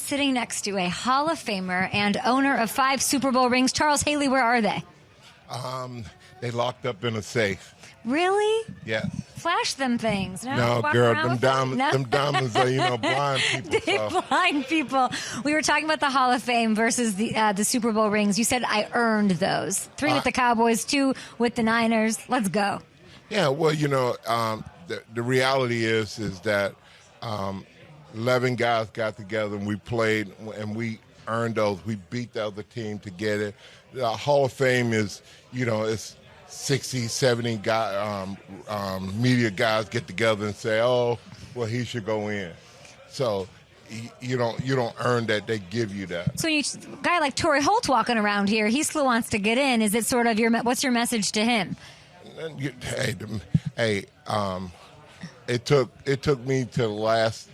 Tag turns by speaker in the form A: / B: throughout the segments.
A: sitting next to a Hall of Famer and owner of 5 Super Bowl rings. Charles Haley, where are they?
B: They locked up in a safe.
A: Really?
B: Yeah.
A: Flash them things.
B: No,
A: Walk
B: girl,
A: around
B: them
A: with them?
B: diamonds are, blind people. So.
A: Blind people. We were talking about the Hall of Fame versus the Super Bowl rings. You said I earned those. 3 with the Cowboys, 2 with the Niners. Let's go.
B: Yeah, well, the reality is that 11 guys got together and we played and we earned those. We beat the other team to get it. The Hall of Fame is, it's 60, 70 media guys get together and say, oh, well, he should go in. So you don't earn that. They give you that. So a
A: guy like Torrey Holt walking around here, he still wants to get in. Is it sort of what's your message to him?
B: Hey, it took me to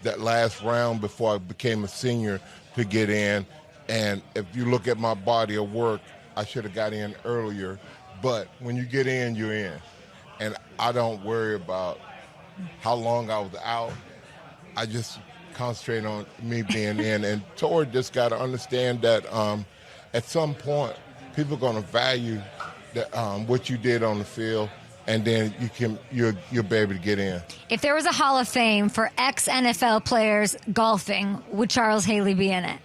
B: that last round before I became a senior to get in. And if you look at my body of work, I should have got in earlier. But when you get in, you're in. And I don't worry about how long I was out. I just concentrate on me being in. And Torrey just got to understand that at some point, people are going to value what you did on the field, and then you'll be able to get in. If
A: there was a Hall of Fame for ex-NFL players golfing, would Charles Haley be in it?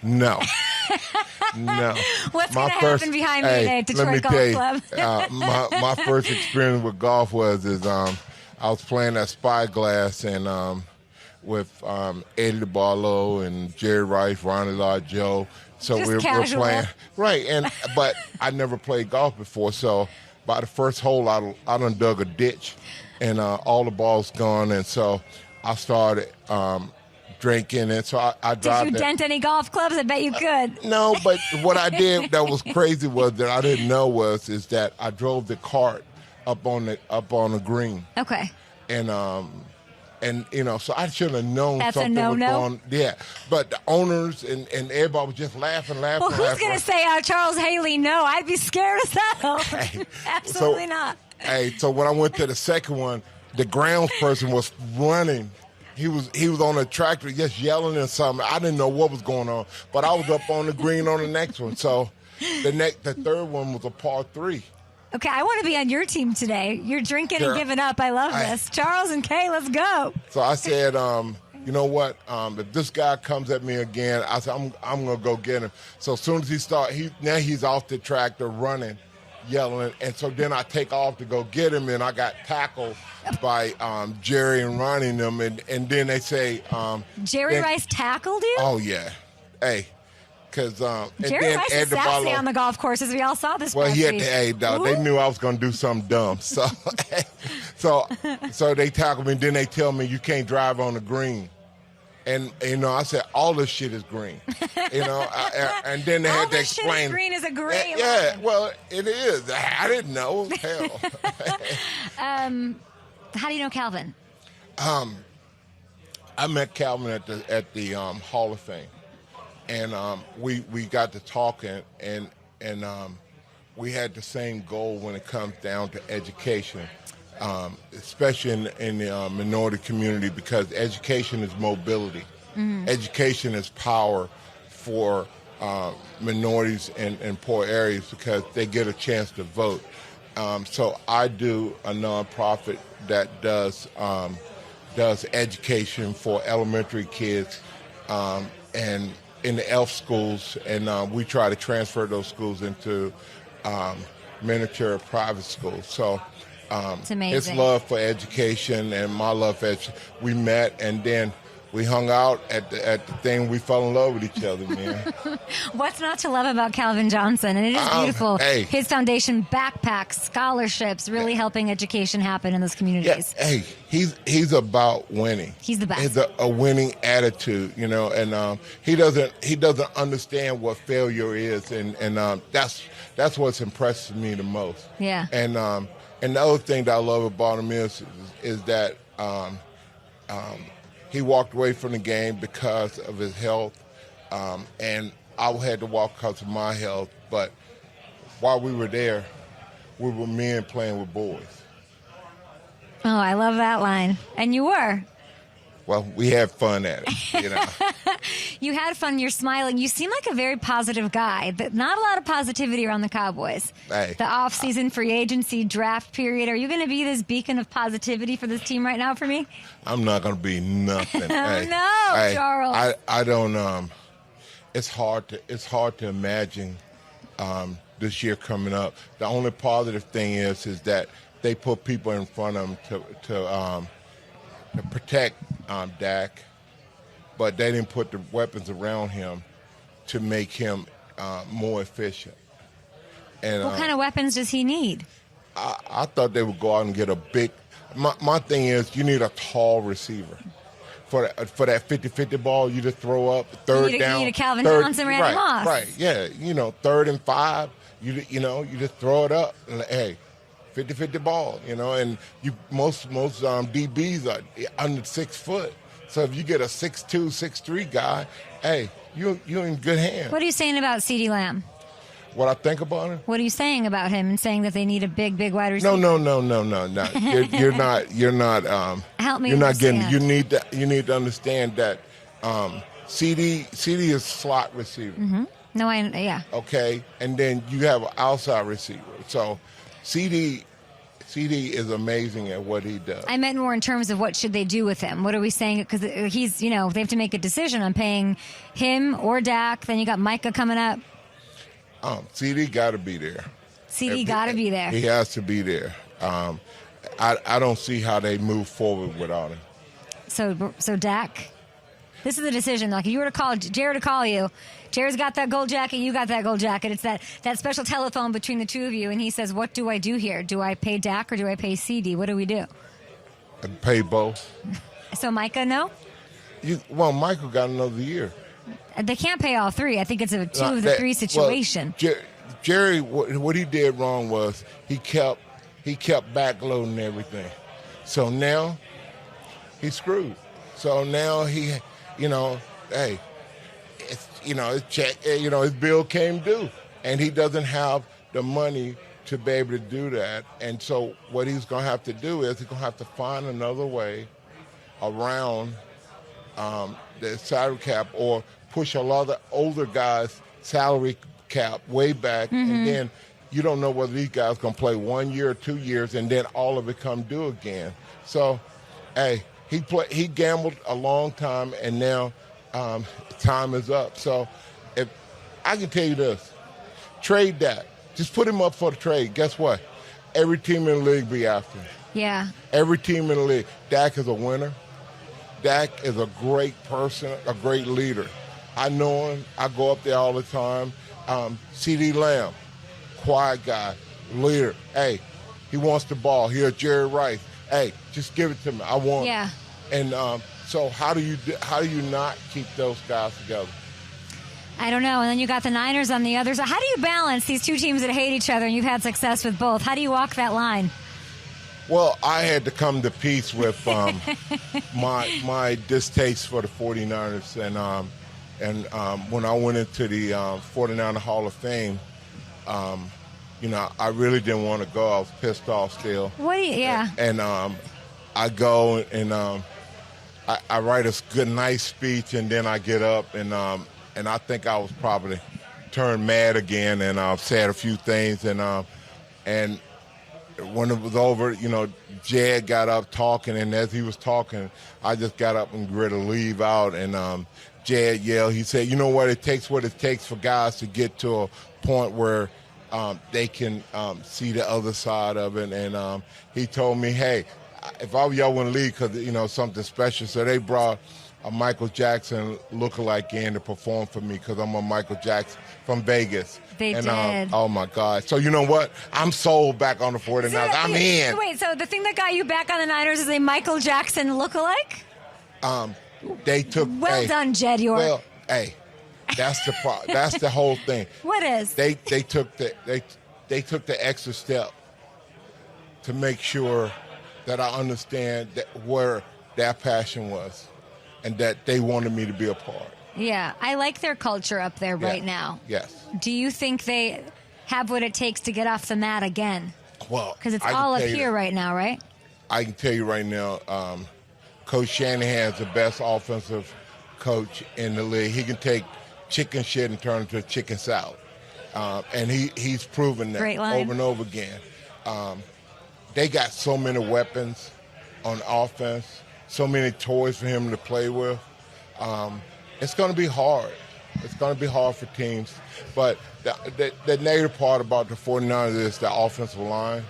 B: No. No.
A: What's going to happen behind me today at Detroit Golf Club?
B: My first experience with golf was I was playing at Spyglass and with Eddie DeBarlo and Jerry Rice, Ronnie Lott, Joe. So we're playing. Right, but I never played golf before, so by the first hole I done dug a ditch and all the balls gone, and so I started drinking, and so I
A: Did you dent any golf clubs? I bet you could.
B: No, but what I did that was crazy was that I didn't know is that I drove the cart up on the green.
A: Okay.
B: And so I should have known
A: That's
B: something
A: a no-no?
B: was going. Yeah, but the owners and everybody was just laughing.
A: Well, who's going to say Charles Haley? No, I'd be scared as hell. Hey, absolutely not.
B: Hey, so when I went to the second one, the grounds person was running. He was on a tractor just yelling and something. I didn't know what was going on, but I was up on the green on the next one. So the third one was a par 3.
A: Okay, I want to be on your team today. You're drinking and giving up. I love this. Charles and Kay, let's go.
B: So I said, you know what? If this guy comes at me again, I said, I'm going to go get him. So as soon as now he's off the tractor running, yelling. And so then I take off to go get him, and I got tackled by Jerry and Ronnie and them. And then they say...
A: Jerry Rice tackled you?
B: Oh, yeah. Hey.
A: Jerry Rice is sassy on the golf courses. We all saw this.
B: Well, he had to. They knew I was going to do something dumb, so they tackled me. And then they tell me you can't drive on the green, and I said all this shit is green, and then they had to explain. All this shit is
A: green is a gray.
B: Yeah, well, it is. I didn't know. Hell.
A: How do you know Calvin?
B: I met Calvin at the Hall of Fame. And we got to talking, and we had the same goal when it comes down to education, especially in the minority community, because education is mobility. Mm-hmm. Education is power for minorities in poor areas because they get a chance to vote. So I do a nonprofit that does education for elementary kids and in the ELF schools, and we try to transfer those schools into miniature private schools. So
A: it's amazing.
B: His love for education and my love for education. We met, and then we hung out at the thing. We fell in love with each other, man.
A: What's not to love about Calvin Johnson? And it is beautiful. His foundation, backpacks, scholarships, really helping education happen in those communities.
B: Yeah, hey, he's about winning.
A: He's the best.
B: He's a winning attitude, and he doesn't understand what failure is, and that's what's impressed me the most.
A: Yeah.
B: And the other thing that I love about him is that he walked away from the game because of his health, and I had to walk because of my health. But while we were there, we were men playing with boys.
A: Oh, I love that line. And you were.
B: Well, we had fun at it, you know.
A: You had fun. You're smiling. You seem like a very positive guy. But not a lot of positivity around the Cowboys.
B: Hey.
A: The off-season free agency draft period. Are you going to be this beacon of positivity for this team right now for me?
B: I'm not going to be nothing.
A: No, Charles.
B: I don't. It's hard to imagine this year coming up. The only positive thing is that they put people in front of them to protect Dak, but they didn't put the weapons around him to make him more efficient. And
A: what kind of weapons does he need?
B: I thought they would go out and get a big. My thing is, you need a tall receiver. For that 50-50 ball, you just throw up third down.
A: You need a Calvin Johnson, Randy Moss.
B: Right, yeah. 3rd and 5, you just throw it up. And, hey, 50-50 ball, and most DBs are under 6 foot. So if you get a 6'2", 6'3" guy, hey, you're in good hands.
A: What are you saying about CeeDee Lamb?
B: What I think about him?
A: What are you saying about him and saying that they need a big wide receiver?
B: No. You're not.
A: Help me
B: You're not
A: understand.
B: getting. You need to understand that CeeDee is slot receiver.
A: Mm-hmm. No, yeah.
B: Okay, and then you have an outside receiver. So CeeDee is amazing at what he does.
A: I meant more in terms of what should they do with him. What are we saying? Because he's, they have to make a decision on paying him or Dak. Then you got Micah coming up.
B: CeeDee got to be there.
A: CeeDee got to be there.
B: He has to be there. I don't see how they move forward without him.
A: So Dak, this is the decision. Like if you were to call Jared to call you, Jared's got that gold jacket, you got that gold jacket. It's that special telephone between the two of you, and he says, "What do I do here? Do I pay Dak or do I pay CeeDee? What do we do?"
B: I pay both.
A: So Micah, no.
B: Michael got another year.
A: They can't pay all three. I think it's a 2 of the 3 situation.
B: Well, Jerry, what he did wrong was he kept backloading everything. So now he's screwed. So now his check, his bill came due, and he doesn't have the money to be able to do that. And so what he's going to have to do is he's going to have to find another way around the salary cap or push a lot of the older guys' salary cap way back, and then you don't know whether these guys going to play 1 year or 2 years, and then all of it come due again. So, hey, he gambled a long time, and now time is up. So, if I can tell you this, trade Dak. Just put him up for the trade. Guess what? Every team in the league be after him.
A: Yeah.
B: Every team in the league. Dak is a winner. Dak is a great person, a great leader. I know him. I go up there all the time. CeeDee Lamb, quiet guy, leader. Hey, he wants the ball. Here's Jerry Rice. Hey, just give it to me. I want it. And so how do you not keep those guys together?
A: I don't know. And then you got the Niners on the other side. How do you balance these two teams that hate each other and you've had success with both? How do you walk that line?
B: Well, I had to come to peace with my distaste for the 49ers. And when I went into the 49er Hall of Fame, I really didn't want to go. I was pissed off still. And I go and I write a good, nice speech, and then I get up and I think I was probably turned mad again, and I've said a few things, and when it was over, Jed got up talking, and as he was talking, I just got up and ready to leave out, and Jed yelled. He said, "You know what? It takes what it takes for guys to get to a point where they can see the other side of it." And he told me, "Hey, if I were y'all wouldn't leave because something special." So they brought a Michael Jackson lookalike in to perform for me because I'm a Michael Jackson from Vegas.
A: They did.
B: Oh, my God. So you know what? I'm sold back on the 49ers. I'm in.
A: Wait, so the thing that got you back on the Niners is a Michael Jackson lookalike?
B: They took.
A: Well done, Jed York.
B: Well, hey, that's the whole thing.
A: What is?
B: They took the extra step to make sure that I understand where their passion was, and that they wanted me to be a part.
A: Yeah, I like their culture up there right now.
B: Yes.
A: Do you think they have what it takes to get off the mat again?
B: Well,
A: because it's all up here right now, right?
B: I can tell you right now, Coach Shanahan's the best offensive coach in the league. He can take chicken shit and turn it to chicken salad. And he's proven that over and over again. They got so many weapons on offense, so many toys for him to play with. It's going to be hard. It's going to be hard for teams. But the negative part about the 49ers is the offensive line.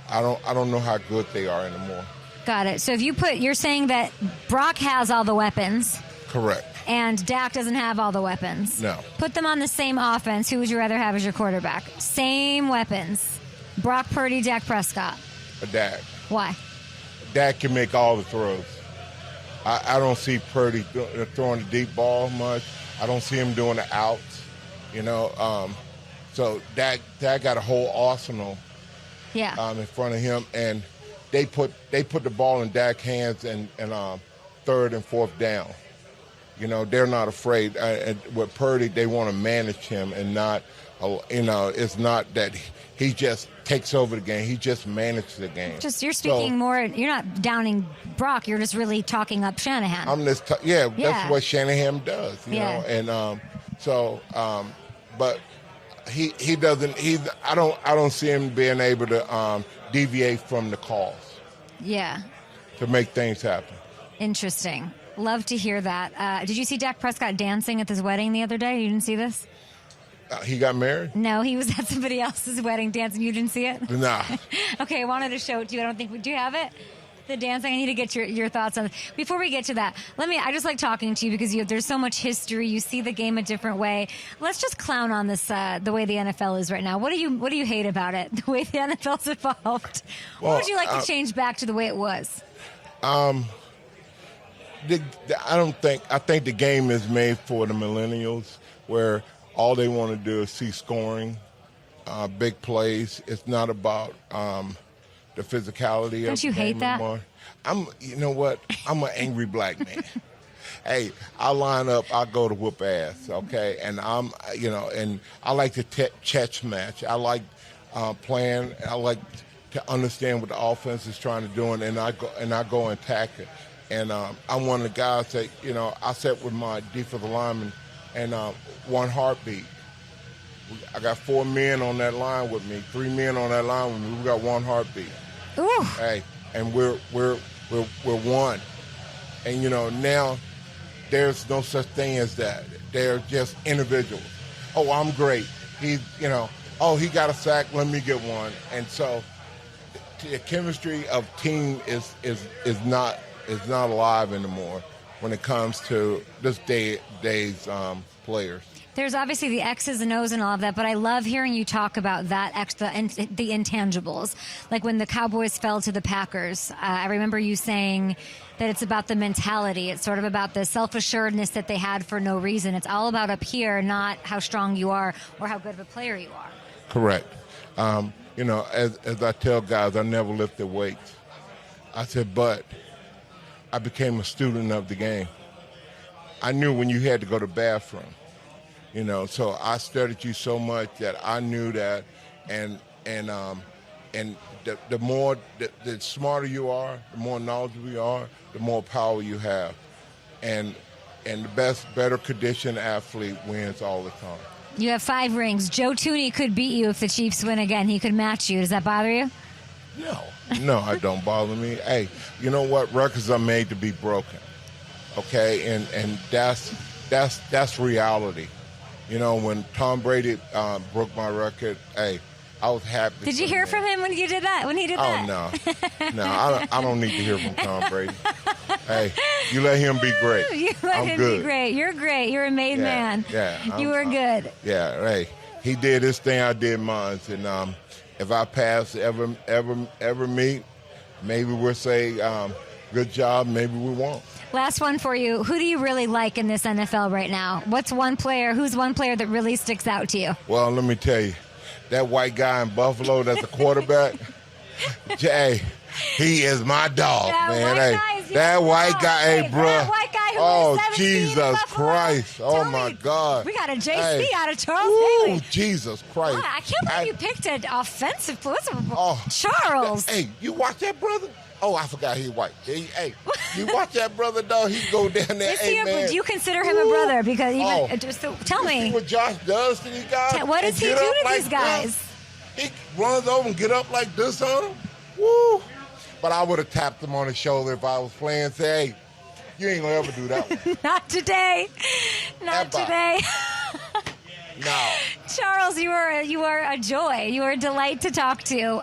B: I don't know how good they are anymore.
A: Got it. So if you're saying that Brock has all the weapons.
B: Correct.
A: And Dak doesn't have all the weapons.
B: No.
A: Put them on the same offense. Who would you rather have as your quarterback? Same weapons. Brock Purdy, Dak Prescott.
B: Dak.
A: Why? Dak
B: can make all the throws. I don't see Purdy throwing the deep ball much. I don't see him doing the outs. So Dak got a whole arsenal in front of him, and they put the ball in Dak's hands and third and fourth down. They're not afraid. And with Purdy, they want to manage him and not, it's not that he just takes over the game. He just manages the game.
A: You're speaking more, you're not downing Brock. You're just really talking up Shanahan.
B: That's what Shanahan does, you know. And but he doesn't, I don't see him being able to deviate from the calls.
A: Yeah.
B: To make things happen.
A: Interesting. Love to hear that. Did you see Dak Prescott dancing at his wedding the other day? You didn't see this?
B: He got married?
A: No, he was at somebody else's wedding dancing. You didn't see it?
B: Nah.
A: Okay, I wanted to show it to you. I don't think do you have it? The dancing. I need to get your thoughts on it. Before we get to that, I just like talking to you because there's so much history. You see the game a different way. Let's just clown on this the way the NFL is right now. What do you hate about it? The way the NFL's evolved. What would you like to change back to the way it was?
B: I think the game is made for the millennials where all they want to do is see scoring, big plays. It's not about the physicality.
A: Don't you hate that?
B: Anymore. You know what? I'm an angry black man. Hey, I line up, I go to whoop ass, okay? And and I like to chess match. I like playing. I like to understand what the offense is trying to do, and I go and attack it. And I'm one of the guys that, I sat with my defensive lineman and one heartbeat. I got 4 men on that line with me, 3 men on that line with me. We got one heartbeat.
A: Ooh.
B: Hey, and we're one. And now there's no such thing as that. They're just individuals. Oh, I'm great. He got a sack. Let me get one. And so the chemistry of team is not alive anymore when it comes to this day's players.
A: There's obviously the X's and O's and all of that, but I love hearing you talk about that the intangibles. Like when the Cowboys fell to the Packers, I remember you saying that it's about the mentality. It's sort of about the self-assuredness that they had for no reason. It's all about up here, not how strong you are or how good of a player you are.
B: Correct. As I tell guys, I never lifted weights. I said, but I became a student of the game. I knew when you had to go to the bathroom, so I studied you so much that I knew that, and the more, the smarter you are, the more knowledgeable you are, the more power you have, and the better conditioned athlete wins all the time.
A: You have 5 rings. Joe Tooney could beat you if the Chiefs win again. He could match you. Does that bother you?
B: No, it don't bother me. Hey, you know what? Records are made to be broken, okay? And that's reality. When Tom Brady broke my record, hey, I was happy.
A: Did you hear from him when you did that? When he did that?
B: Oh no, I don't need to hear from Tom Brady. Hey, you let him be great.
A: You let him be great. You're great. You're a made man.
B: Yeah,
A: you were good.
B: Yeah, hey, he did his thing, I did mine, and if I pass ever meet, maybe we'll say good job. Maybe we won't.
A: Last one for you. Who do you really like in this NFL right now? Who's one player that really sticks out to you?
B: Well, let me tell you, that white guy in Buffalo that's a quarterback, Jay, he is my dog, man. That white guy, hey, bro.
A: That white guy who
B: oh,
A: was 17
B: Jesus Christ. Oh, my God.
A: We got a JC out of Charles Haley.
B: Jesus Christ.
A: Wow, I can't believe you picked an offensive. Charles.
B: Hey, you watch that, brother? Oh, I forgot he's white. Hey, you watch that brother, dog. He go down there. Hey, man.
A: Do you consider him a brother? Because tell me.
B: See what Josh does to these guys?
A: What does he do to these guys?
B: He runs over and get up like this on him. Woo! But I would have tapped him on the shoulder if I was playing. Say, hey, you ain't gonna ever do that one.
A: Not today. Not today.
B: No.
A: Charles, you are a joy. You are a delight to talk to.